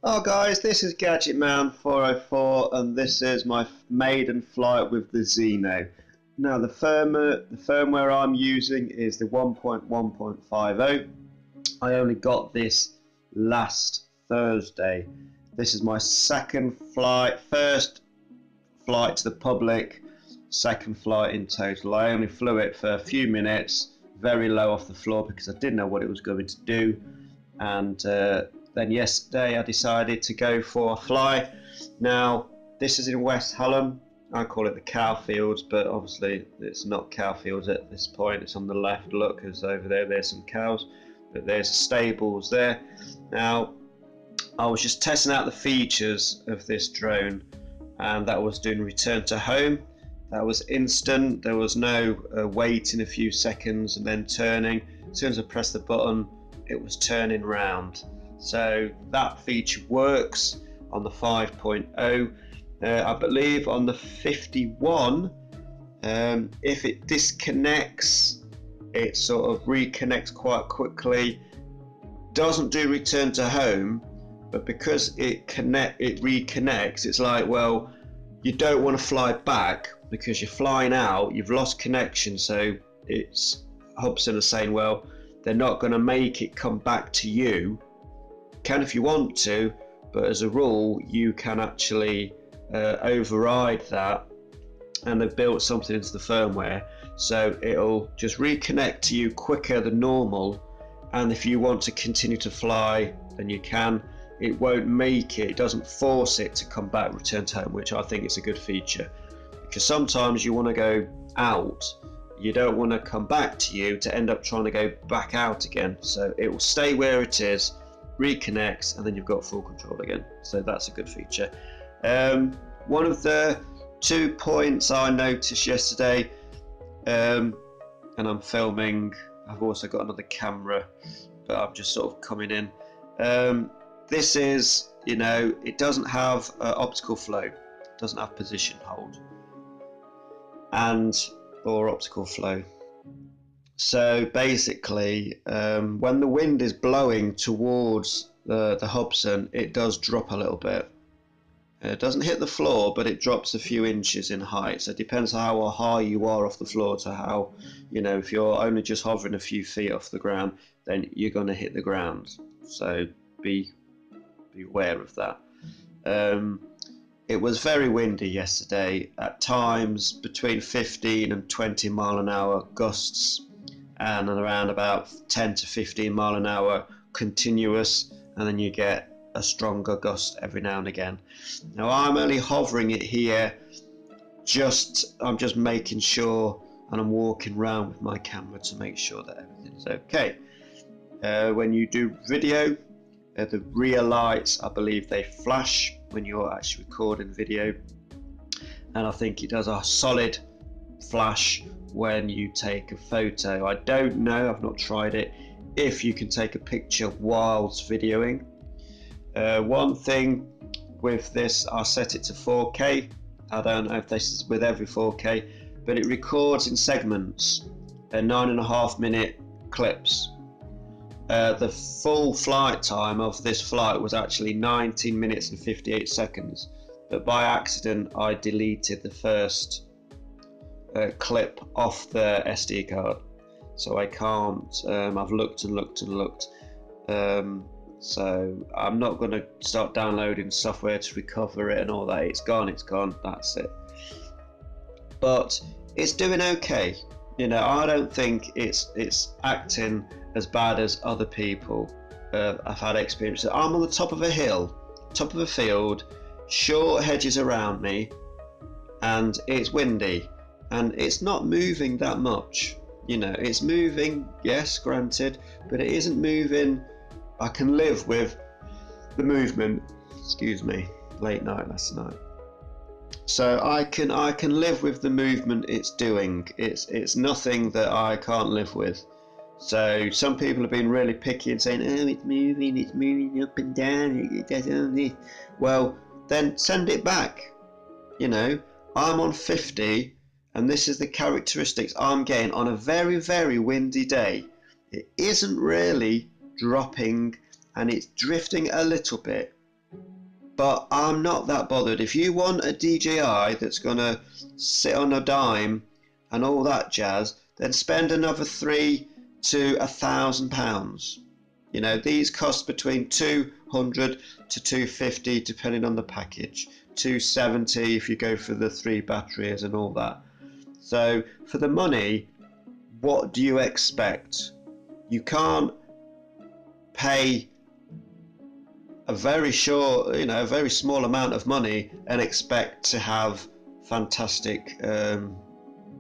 Oh guys, this is Gadget Man 404 and this is my maiden flight with the Zino. Now the firmware I'm using is the 1.1.50. I only got this last Thursday. This is my second flight, first flight to the public, second flight in total. I only flew it for a few minutes, very low off the floor because I didn't know what it was going to do, and then yesterday I decided to go for a fly. Now this is in West Hallam. I call it the cow fields, but obviously it's not cow fields at this point. It's on the left. Look, because over there's some cows, but there's stables there. Now I was just testing out the features of this drone, and that was doing return to home. That was instant. There was no waiting a few seconds and then turning. As soon as I pressed the button, it was turning round. So that feature works on the 5.0. I believe on the 51, if it disconnects, it sort of reconnects quite quickly. Doesn't do return to home, but because it reconnects, it's like, well, you don't want to fly back because you're flying out, you've lost connection. So it's Hubsan is saying, well, they're not going to make it come back to you. Can if you want to, but as a rule you can actually override that, and they've built something into the firmware so it'll just reconnect to you quicker than normal, and if you want to continue to fly then you can. It won't make it doesn't force it to come back, return to home, which I think is a good feature, because sometimes you want to go out, you don't want to come back to you to end up trying to go back out again. So it will stay where it is, reconnects, and then you've got full control again. So that's a good feature. One of the 2 points I noticed yesterday, and I'm filming, I've also got another camera, but I'm just sort of coming in. This is, it doesn't have optical flow, it doesn't have position hold or optical flow. So basically, when the wind is blowing towards the Hubsan, it does drop a little bit. It doesn't hit the floor, but it drops a few inches in height. So it depends how high you are off the floor to how, if you're only just hovering a few feet off the ground, then you're going to hit the ground. So be aware of that. It was very windy yesterday, at times between 15 and 20 mile an hour gusts, and around about 10 to 15 mile an hour continuous, and then you get a stronger gust every now and again. Now I'm only hovering it here, I'm just making sure, and I'm walking around with my camera to make sure that everything's okay. When you do video, the rear lights, I believe they flash when you're actually recording video, and I think it does a solid flash when you take a photo. I don't know, I've not tried it, if you can take a picture whilst videoing. One thing with this, I set it to 4K. I don't know if this is with every 4K, but it records in segments, 9.5 minute clips. The full flight time of this flight was actually 19 minutes and 58 seconds, but by accident I deleted the first clip off the SD card, so I can't. I've looked and looked and looked, so I'm not going to start downloading software to recover it and all that. It's gone, that's it. But it's doing okay. I don't think it's acting as bad as other people I've had experience. I'm on the top of a hill, top of a field, short hedges around me, and it's windy, and it's not moving that much. It's moving, yes, granted, but it isn't moving. I can live with the movement. Excuse me, late night last night. So I can live with the movement it's doing. It's nothing that I can't live with. So some people have been really picky and saying, oh, it's moving up and down, it does all this. Well, then send it back. I'm on 50, and this is the characteristics I'm getting on a very, very windy day. It isn't really dropping, and it's drifting a little bit, But I'm not that bothered. If you want a DJI that's going to sit on a dime and all that jazz, then spend another £300 to £1,000. You know, these cost between 200 to 250 depending on the package. 270 if you go for the 3 batteries and all that. So for the money, what do you expect? You can't pay a very short, a very small amount of money and expect to have fantastic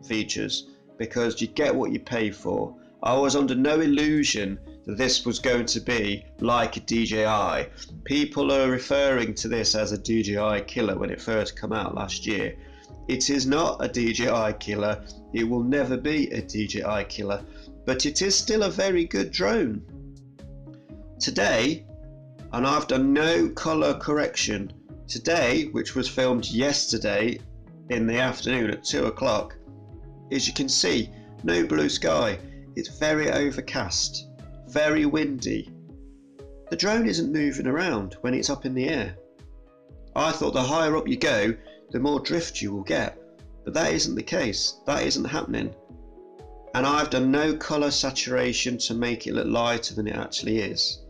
features, because you get what you pay for. I was under no illusion that this was going to be like a DJI. People are referring to this as a DJI killer when it first came out last year. It is not a DJI killer. It will never be a DJI killer, but it is still a very good drone. Today, and I've done no color correction today, which was filmed yesterday in the afternoon at 2 o'clock, as you can see, no blue sky. It's very overcast, very windy. The drone isn't moving around when it's up in the air. I thought the higher up you go, the more drift you will get, but that isn't the case. That isn't happening. And I've done no color saturation to make it look lighter than it actually is.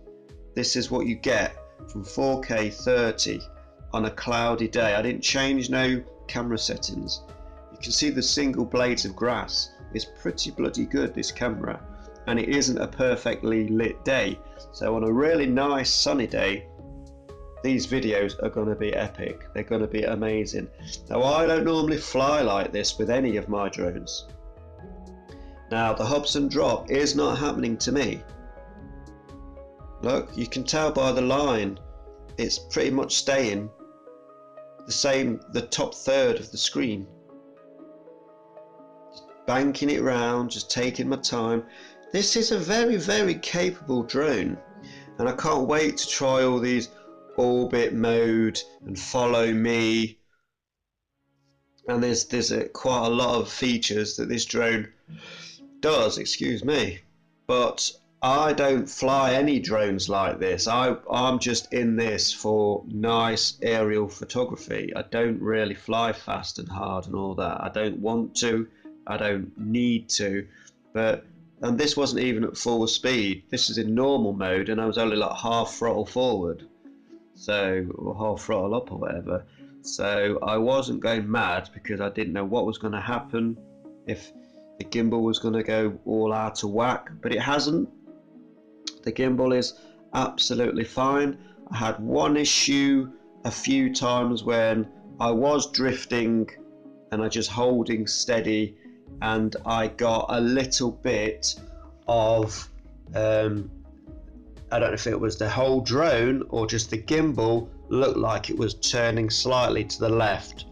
This is what you get from 4K 30 on a cloudy day. I didn't change no camera settings. You can see the single blades of grass. It's pretty bloody good, this camera, and it isn't a perfectly lit day. So on a really nice sunny day, these videos are going to be epic. They're going to be amazing. Now, I don't normally fly like this with any of my drones. Now, the Hubsan drop is not happening to me. Look, you can tell by the line, it's pretty much staying the same, the top third of the screen. Just banking it round, just taking my time. This is a very, very capable drone, and I can't wait to try all these orbit mode and follow me. And there's quite a lot of features that this drone does, excuse me. But I don't fly any drones like this. I'm just in this for nice aerial photography. I don't really fly fast and hard and all that. I don't want to. I don't need to. And this wasn't even at full speed. This is in normal mode, and I was only like half throttle forward, or half throttle up or whatever. So I wasn't going mad because I didn't know what was going to happen, if the gimbal was going to go all out of whack, but it hasn't. The gimbal is absolutely fine. I had one issue a few times when I was drifting and I just holding steady, and I got a little bit of I don't know if it was the whole drone or just the gimbal looked like it was turning slightly to the left.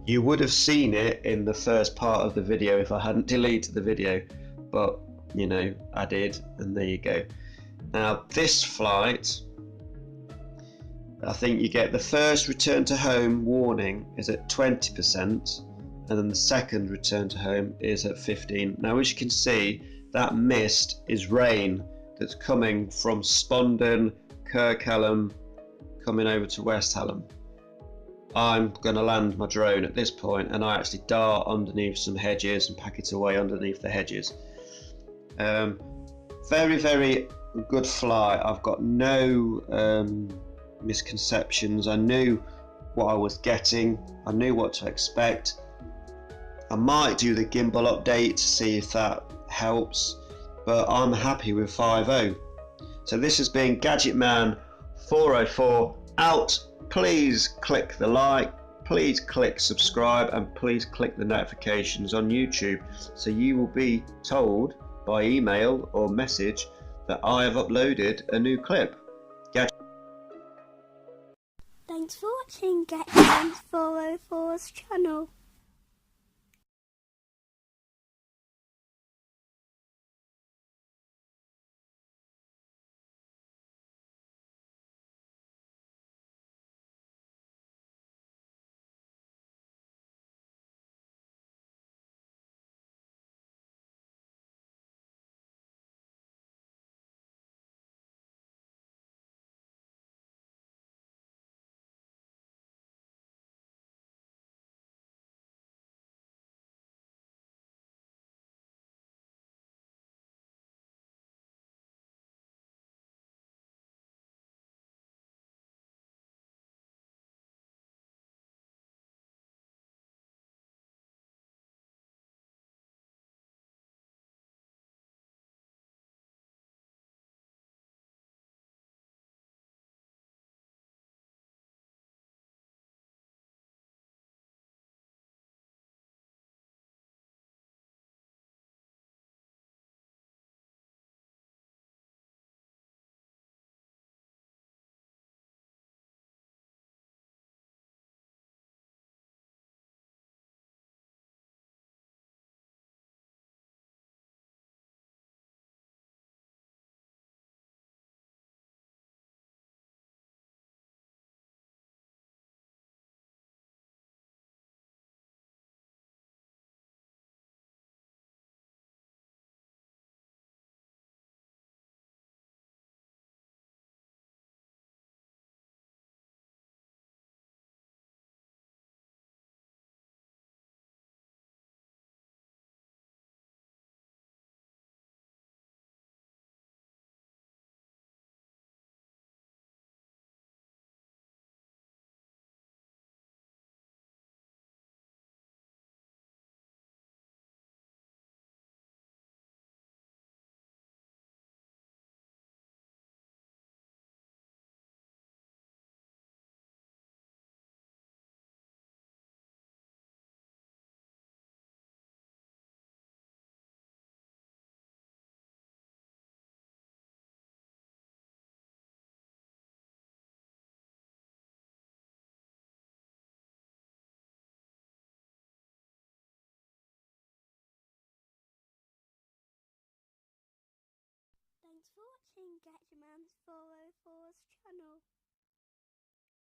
You would have seen it in the first part of the video if I hadn't deleted the video, but I did, and there you go. Now this flight, I think you get the first return to home warning is at 20%, and then the second return to home is at 15%. Now as you can see, that mist is rain that's coming from Spondon, Kirkhallam, coming over to West Hallam. I'm going to land my drone at this point, and I actually dart underneath some hedges and pack it away underneath the hedges. Very, very good fly. I've got no misconceptions. I knew what I was getting. I knew what to expect. I might do the gimbal update to see if that helps, but I'm happy with 5.0. So this has been Gadget Man 404 out. Please click the like, please click subscribe, and please click the notifications on YouTube so you will be told by email or message that I have uploaded a new clip. Thanks for watching Gadget Man 404's channel. watching Get Your Man's 404's channel.